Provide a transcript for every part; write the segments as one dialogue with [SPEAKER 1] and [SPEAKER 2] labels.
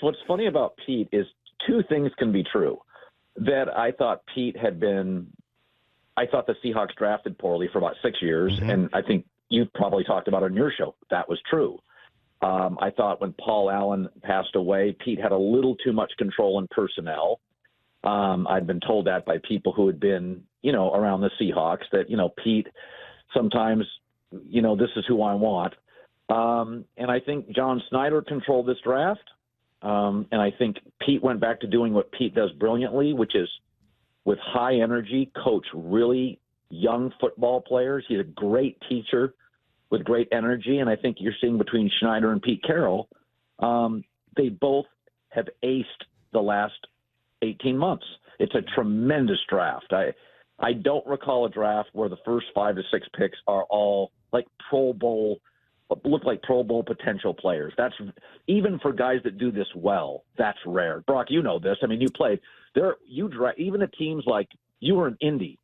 [SPEAKER 1] What's funny about Pete is two things can be true. That I thought I thought the Seahawks drafted poorly for about 6 years, and I think you probably talked about it on your show. That was true. I thought when Paul Allen passed away, Pete had a little too much control in personnel. I'd been told that by people who had been, around the Seahawks that, Pete sometimes, this is who I want. And I think John Snyder controlled this draft. And I think Pete went back to doing what Pete does brilliantly, which is with high energy, coach really young football players. He's a great teacher with great energy. And I think you're seeing between Schneider and Pete Carroll, they both have aced the last 18 months. It's a tremendous draft. I don't recall a draft where the first 5 to 6 picks are all like look like Pro Bowl potential players. That's even for guys that do this well. That's rare. Brock, you know this. I mean, you played there. Even the teams like you were in Indy,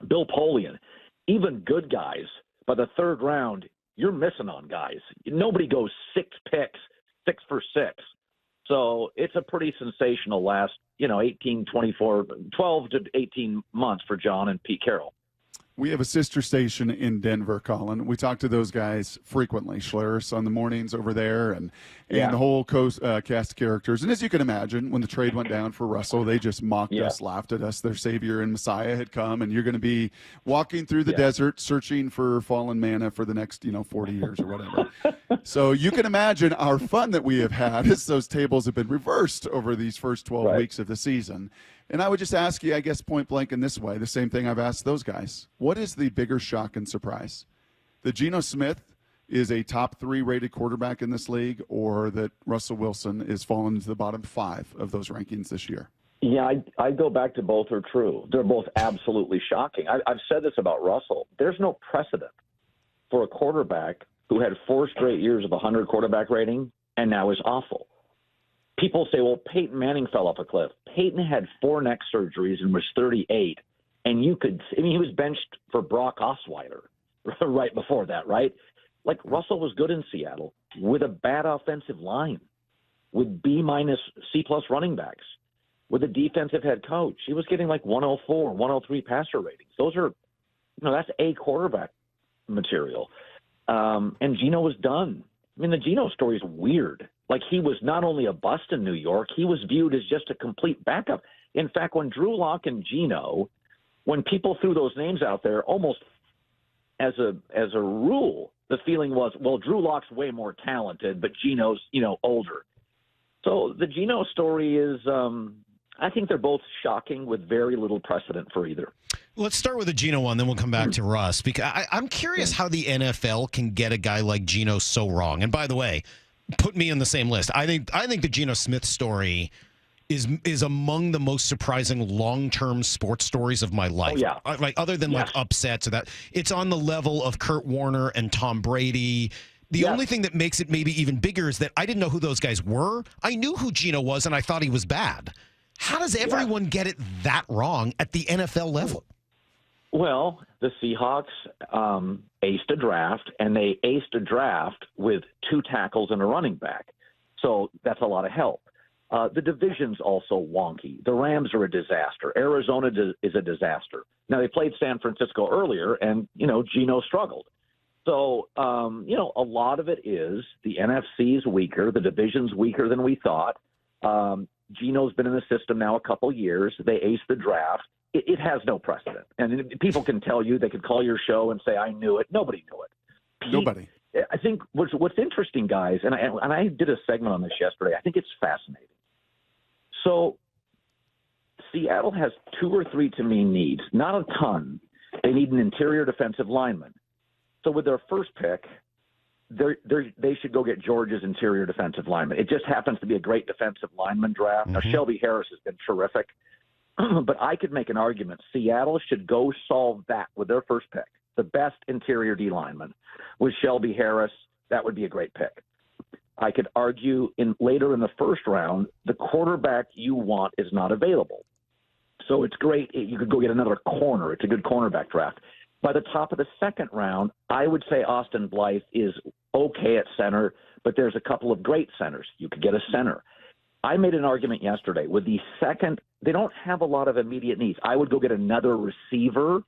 [SPEAKER 1] Bill Polian, even good guys. By the third round, you're missing on guys. Nobody goes 6 picks, 6 for 6. So it's a pretty sensational last, 12 to 18 months for John and Pete Carroll.
[SPEAKER 2] We have a sister station in Denver, Colin. We talk to those guys frequently. Schlerus on the mornings over there and the whole cast of characters. And as you can imagine, when the trade went down for Russell, they just mocked us, laughed at us. Their savior and Messiah had come, and you're going to be walking through the desert searching for fallen manna for the next, 40 years or whatever. So you can imagine our fun that we have had as those tables have been reversed over these first 12 weeks of the season. And I would just ask you, I guess, point blank in this way, the same thing I've asked those guys. What is the bigger shock and surprise? That Geno Smith is a top 3 rated quarterback in this league, or that Russell Wilson is falling into the bottom 5 of those rankings this year?
[SPEAKER 1] Yeah, I go back to both are true. They're both absolutely shocking. I've said this about Russell. There's no precedent for a quarterback who had 4 straight years of 100 quarterback rating and now is awful. People say, well, Peyton Manning fell off a cliff. Peyton had 4 neck surgeries and was 38. And he was benched for Brock Osweiler right before that, right? Like Russell was good in Seattle with a bad offensive line, with B- C+ running backs, with a defensive head coach. He was getting like 104, 103 passer ratings. Those are, that's A quarterback material. And Geno was done. I mean, the Geno story is weird. Like, he was not only a bust in New York, he was viewed as just a complete backup. In fact, when Drew Lock and Geno, when people threw those names out there, almost as a rule, the feeling was, well, Drew Lock's way more talented, but Geno's, older. So the Geno story is, I think they're both shocking with very little precedent for either.
[SPEAKER 3] Let's start with the Geno one, then we'll come back to Russ, because I'm curious how the NFL can get a guy like Geno so wrong. And by the way, put me on the same list. I think the Geno Smith story is among the most surprising long-term sports stories of my life.
[SPEAKER 1] Oh, yeah.
[SPEAKER 3] Like, other than like upsets or that, it's on the level of Kurt Warner and Tom Brady. The only thing that makes it maybe even bigger is that I didn't know who those guys were. I knew who Geno was, and I thought he was bad. How does everyone get it that wrong at the NFL level?
[SPEAKER 1] Well, the Seahawks aced a draft, and they aced a draft with 2 tackles and a running back. So that's a lot of help. The division's also wonky. The Rams are a disaster. Arizona is a disaster. Now, they played San Francisco earlier, and, Geno struggled. So, a lot of it is the NFC's weaker. The division's weaker than we thought. Geno's been in the system now a couple years. They aced the draft. It has no precedent. And people can tell you, they could call your show and say, I knew it. Nobody knew it.
[SPEAKER 2] Nobody.
[SPEAKER 1] I think what's interesting, guys, and I did a segment on this yesterday. I think it's fascinating. So Seattle has 2 or 3 to me needs, not a ton. They need an interior defensive lineman. So with their first pick, they should go get Georgia's interior defensive lineman. It just happens to be a great defensive lineman draft. Now, Shelby Harris has been terrific. But I could make an argument. Seattle should go solve that with their first pick. The best interior D lineman with Shelby Harris. That would be a great pick. I could argue later in the first round, the quarterback you want is not available. So it's great. You could go get another corner. It's a good cornerback draft. By the top of the second round, I would say Austin Blythe is okay at center, but there's a couple of great centers. You could get a center. I made an argument yesterday with the second. They don't have a lot of immediate needs. I would go get another receiver.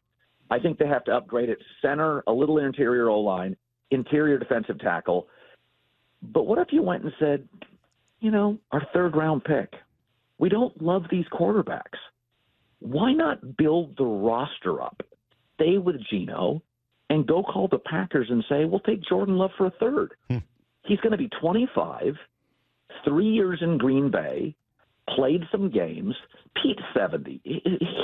[SPEAKER 1] I think they have to upgrade at center, a little interior O-line, interior defensive tackle. But what if you went and said, our third-round pick, we don't love these quarterbacks. Why not build the roster up, stay with Geno, and go call the Packers and say, we'll take Jordan Love for a third. He's going to be 25, 3 years in Green Bay, played some games. Pete's 70.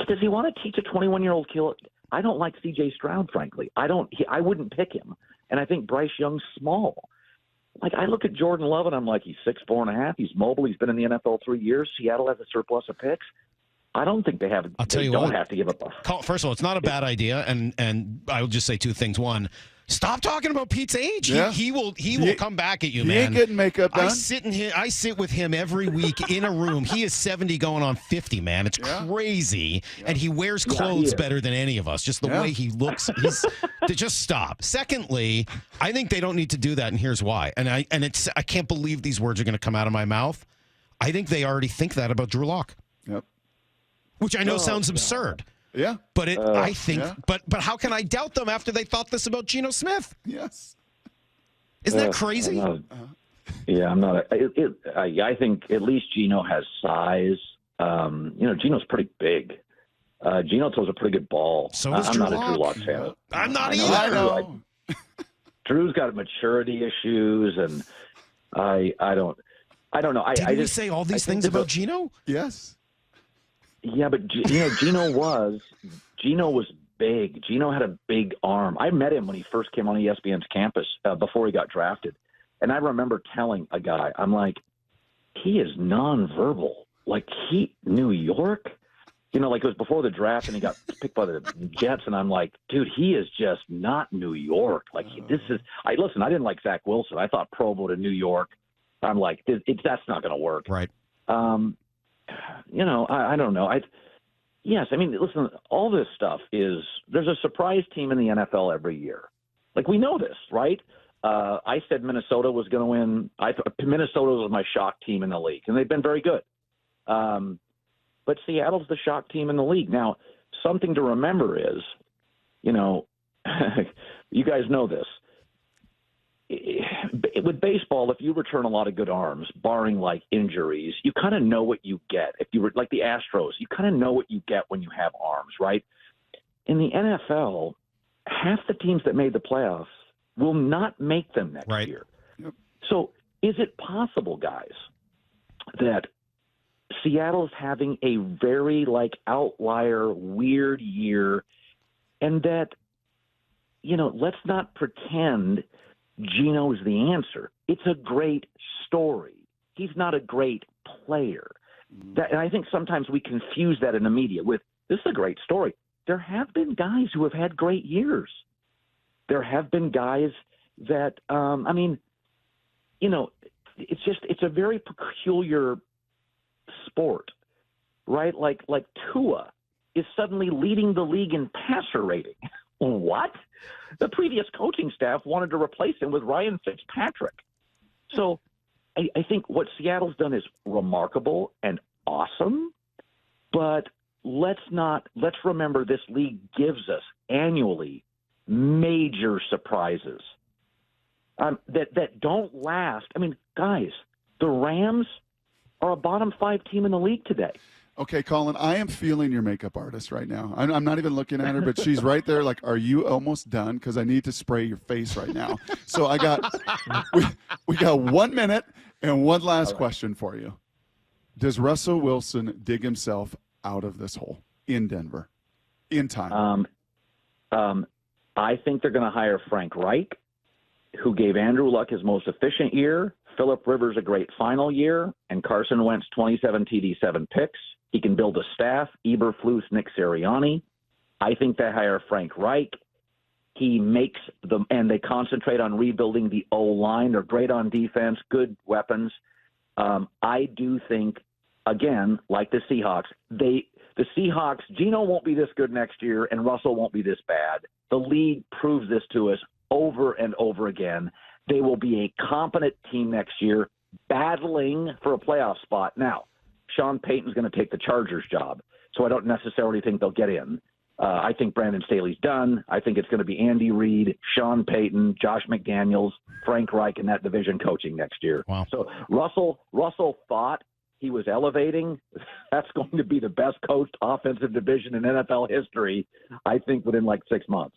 [SPEAKER 1] Does he want to teach a 21-year-old kid? I don't like C.J. Stroud, frankly. I wouldn't pick him. And I think Bryce Young's small. Like, I look at Jordan Love, and I'm like, he's 6'4.5". He's mobile. He's been in the NFL 3 years. Seattle has a surplus of picks. I don't think they have.
[SPEAKER 3] I'll tell you
[SPEAKER 1] don't
[SPEAKER 3] what,
[SPEAKER 1] have to give up.
[SPEAKER 3] First of all, it's not a bad idea, and I'll just say two things. One, stop talking about Pete's age.
[SPEAKER 2] Yeah.
[SPEAKER 3] He will come back at you,
[SPEAKER 2] he
[SPEAKER 3] man.
[SPEAKER 2] He ain't getting makeup done.
[SPEAKER 3] I sit with him every week in a room. He is 70 going on 50, man. It's crazy. Yeah. And he wears clothes better than any of us. Just the way he looks. Just stop. Secondly, I think they don't need to do that, and here's why. I can't believe these words are going to come out of my mouth. I think they already think that about Drew Lock.
[SPEAKER 2] Yep.
[SPEAKER 3] Which I know sounds absurd.
[SPEAKER 2] Yeah.
[SPEAKER 3] But I think but how can I doubt them after they thought this about Geno Smith?
[SPEAKER 2] Yes.
[SPEAKER 3] Isn't that crazy?
[SPEAKER 1] I'm not. I think at least Geno has size. Geno's pretty big. Geno throws a pretty good ball.
[SPEAKER 3] So does
[SPEAKER 1] I'm
[SPEAKER 3] Drew
[SPEAKER 1] not
[SPEAKER 3] Lock.
[SPEAKER 1] a Drew Lock fan.
[SPEAKER 3] I'm not either.
[SPEAKER 2] I know.
[SPEAKER 1] Drew's got maturity issues, and I don't know.
[SPEAKER 3] Didn't we say all these things about Geno?
[SPEAKER 2] Yes.
[SPEAKER 1] Yeah, but Geno was big. Geno had a big arm. I met him when he first came on ESPN's campus before he got drafted, and I remember telling a guy, I'm like, he is nonverbal. Like New York, like it was before the draft, and he got picked by the Jets, and I'm like, dude, he is just not New York. Like this is. I didn't like Zach Wilson. I thought Provo to New York. I'm like, that's not going to work.
[SPEAKER 3] Right.
[SPEAKER 1] I don't know. Listen, all this stuff there's a surprise team in the NFL every year. Like, we know this, right? I said Minnesota was going to win. Minnesota was my shock team in the league, and they've been very good. But Seattle's the shock team in the league. Now, something to remember is, you guys know this. With baseball, if you return a lot of good arms, barring like injuries, you kind of know what you get. If you were like the Astros, you kind of know what you get when you have arms, right? In the NFL, half the teams that made the playoffs will not make them next year. Yep. So is it possible, guys, that Seattle's having a very outlier, weird year, and that, let's not pretend Geno's the answer. It's a great story. He's not a great player. And I think sometimes we confuse that in the media with, this is a great story. There have been guys who have had great years. There have been guys that, it's a very peculiar sport, right? Like Tua is suddenly leading the league in passer rating. What? The previous coaching staff wanted to replace him with Ryan Fitzpatrick. So I think what Seattle's done is remarkable and awesome, but let's remember this league gives us annually major surprises that don't last. I mean, guys, the Rams are a bottom 5 team in the league today.
[SPEAKER 2] Okay, Colin, I am feeling your makeup artist right now. I'm not even looking at her, but she's right there like, are you almost done? Because I need to spray your face right now. So we got 1 minute and one last question for you. Does Russell Wilson dig himself out of this hole in Denver in time?
[SPEAKER 1] I think they're going to hire Frank Reich, who gave Andrew Luck his most efficient year, Phillip Rivers a great final year, and Carson Wentz 27 TD, 7 picks. He can build a staff, Eberflus, Nick Sirianni. I think they hire Frank Reich. He makes them, and they concentrate on rebuilding the O-line. They're great on defense, good weapons. I do think, again, like the Seahawks, Geno won't be this good next year, and Russell won't be this bad. The league proves this to us over and over again. They will be a competent team next year, battling for a playoff spot. Now, Sean Payton's going to take the Chargers job, so I don't necessarily think they'll get in. I think Brandon Staley's done. I think it's going to be Andy Reid, Sean Payton, Josh McDaniels, Frank Reich in that division coaching next year.
[SPEAKER 3] Wow.
[SPEAKER 1] So Russell thought he was elevating. That's going to be the best coached offensive division in NFL history, I think, within like 6 months.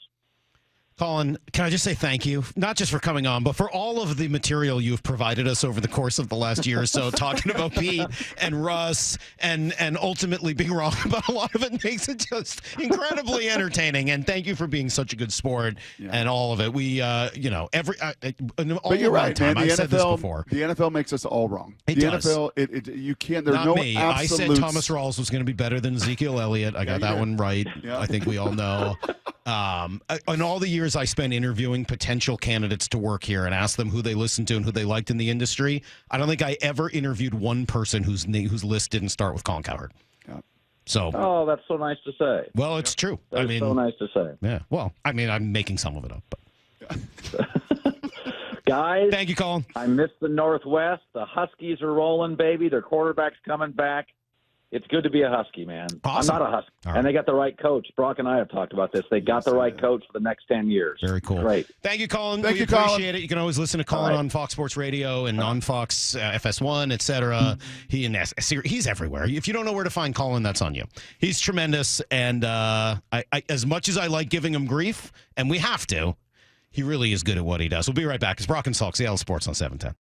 [SPEAKER 3] Colin, can I just say thank you, not just for coming on, but for all of the material you've provided us over the course of the last year or so, talking about Pete and Russ and ultimately being wrong about a lot of it makes it just incredibly entertaining. And thank you for being such a good sport and all of it. We,
[SPEAKER 2] but you're right, man.
[SPEAKER 3] I've said this before.
[SPEAKER 2] The NFL makes us all wrong.
[SPEAKER 3] It
[SPEAKER 2] the
[SPEAKER 3] does.
[SPEAKER 2] NFL, you can't. There's
[SPEAKER 3] not
[SPEAKER 2] no
[SPEAKER 3] me.
[SPEAKER 2] absolutes.
[SPEAKER 3] I said Thomas Rawls was going to be better than Ezekiel Elliott. I got that one right.
[SPEAKER 2] Yeah.
[SPEAKER 3] I think we all know. In all the years I spent interviewing potential candidates to work here and asked them who they listened to and who they liked in the industry, I don't think I ever interviewed one person whose list didn't start with Colin Cowherd.
[SPEAKER 2] Yeah.
[SPEAKER 3] So.
[SPEAKER 1] Oh, that's so nice to say.
[SPEAKER 3] Well, it's true.
[SPEAKER 1] That's so nice to say.
[SPEAKER 3] Yeah. Well, I mean, I'm making some of it up, but.
[SPEAKER 1] Guys,
[SPEAKER 3] thank you, Colin.
[SPEAKER 1] I miss the Northwest. The Huskies are rolling, baby. Their quarterback's coming back. It's good to be a Husky, man.
[SPEAKER 3] Awesome.
[SPEAKER 1] I'm not a Husky.
[SPEAKER 3] All right.
[SPEAKER 1] And they got the right coach. Brock and I have talked about this. They got the right coach for the next 10 years.
[SPEAKER 3] Very cool.
[SPEAKER 1] Great.
[SPEAKER 3] Thank you, Colin.
[SPEAKER 2] Thank
[SPEAKER 3] we
[SPEAKER 2] you,
[SPEAKER 3] appreciate
[SPEAKER 2] Colin.
[SPEAKER 3] it. You can always listen to Colin on Fox Sports Radio and on Fox FS1, etc. He's everywhere. If you don't know where to find Colin, that's on you. He's tremendous. And I, as much as I like giving him grief, and we have to, he really is good at what he does. We'll be right back. It's Brock and Salk, Seattle Sports on 710.